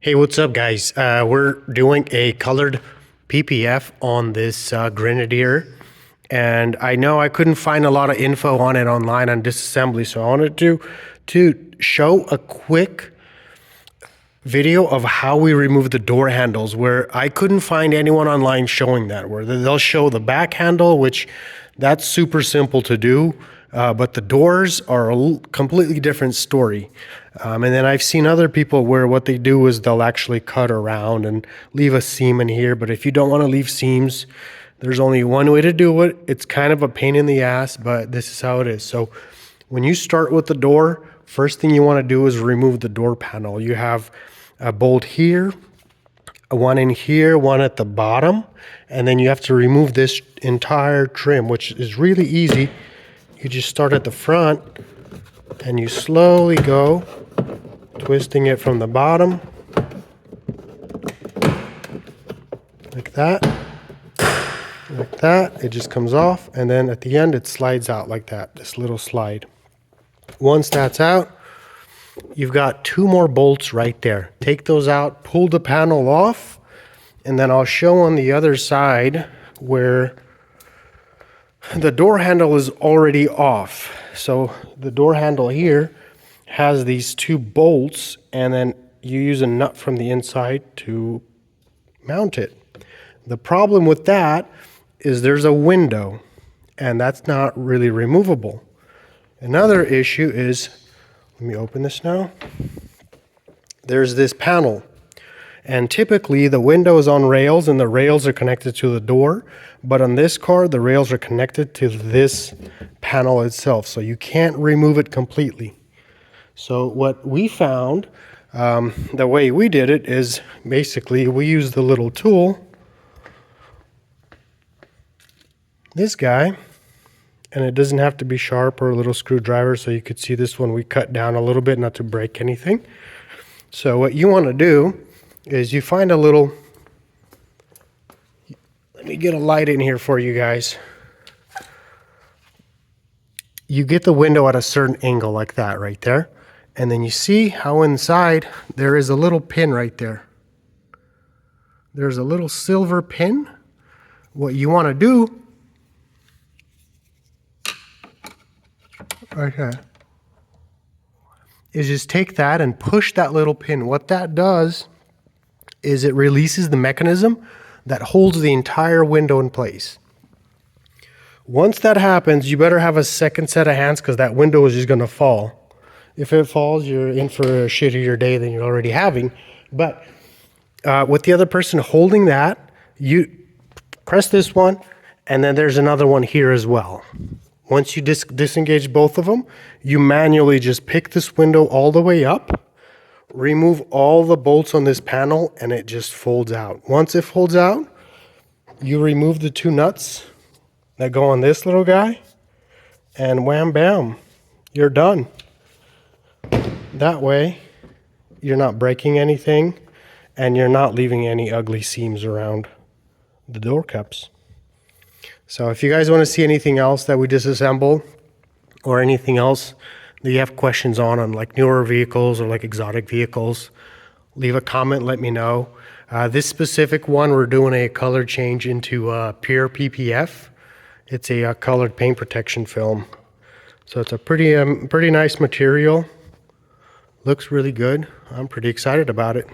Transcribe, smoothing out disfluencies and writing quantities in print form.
Hey, what's up, guys? We're doing a colored PPF on this Grenadier, and I know I couldn't find a lot of info on it online on disassembly, so I wanted to show a quick video of how we remove the door handles, where I couldn't find anyone online showing that, where they'll show the back handle, which that's super simple to do, but the doors are a completely different story. And then I've seen other people where what they do is they'll actually cut around and leave a seam in here. But if you don't want to leave seams, there's only one way to do it. It's kind of a pain in the ass, but this is how it is. So when you start with the door, first thing you want to do is remove the door panel. You have a bolt here, one in here, one at the bottom, and then you have to remove this entire trim, which is really easy. You just start at the front and you slowly go twisting it from the bottom like that. Like that, it just comes off, and then at the end it slides out like that, this little slide. Once that's out, you've got two more bolts right there. Take those out, pull the panel off, and then I'll show on the other side where the door handle is already off. So the door handle here has these two bolts, and then you use a nut from the inside to mount it. The problem with that is there's a window, and that's not really removable. Another issue is, let me open this now. There's this panel, and typically the window is on rails and the rails are connected to the door, but on this car the rails are connected to this panel itself, so you can't remove it completely. So what we found, the way we did it is basically we used the little tool, this guy, and it doesn't have to be sharp or a little screwdriver, so you could see this one we cut down a little bit not to break anything. So what you want to do is you find a little, let me get a light in here for you guys. You get the window at a certain angle like that right there, and then you see how inside there is a little pin right there. There's a little silver pin. What you want to do right here is just take that and push that little pin. What that does is it releases the mechanism that holds the entire window in place. Once that happens, you better have a second set of hands, because that window is just going to fall. If it falls, you're in for a shittier day than you're already having. But with the other person holding that, you press this one, and then there's another one here as well. Once you disengage both of them, you manually just pick this window all the way up, remove all the bolts on this panel, and it just folds out. Once it folds out, you remove the two nuts that go on this little guy, and wham bam, you're done. That way, you're not breaking anything, and you're not leaving any ugly seams around the door cups. So if you guys want to see anything else that we disassemble, or anything else that you have questions on like newer vehicles or like exotic vehicles, leave a comment, let me know. This specific one, we're doing a color change into pure PPF. It's a colored paint protection film. So it's a pretty nice material. Looks really good. I'm pretty excited about it.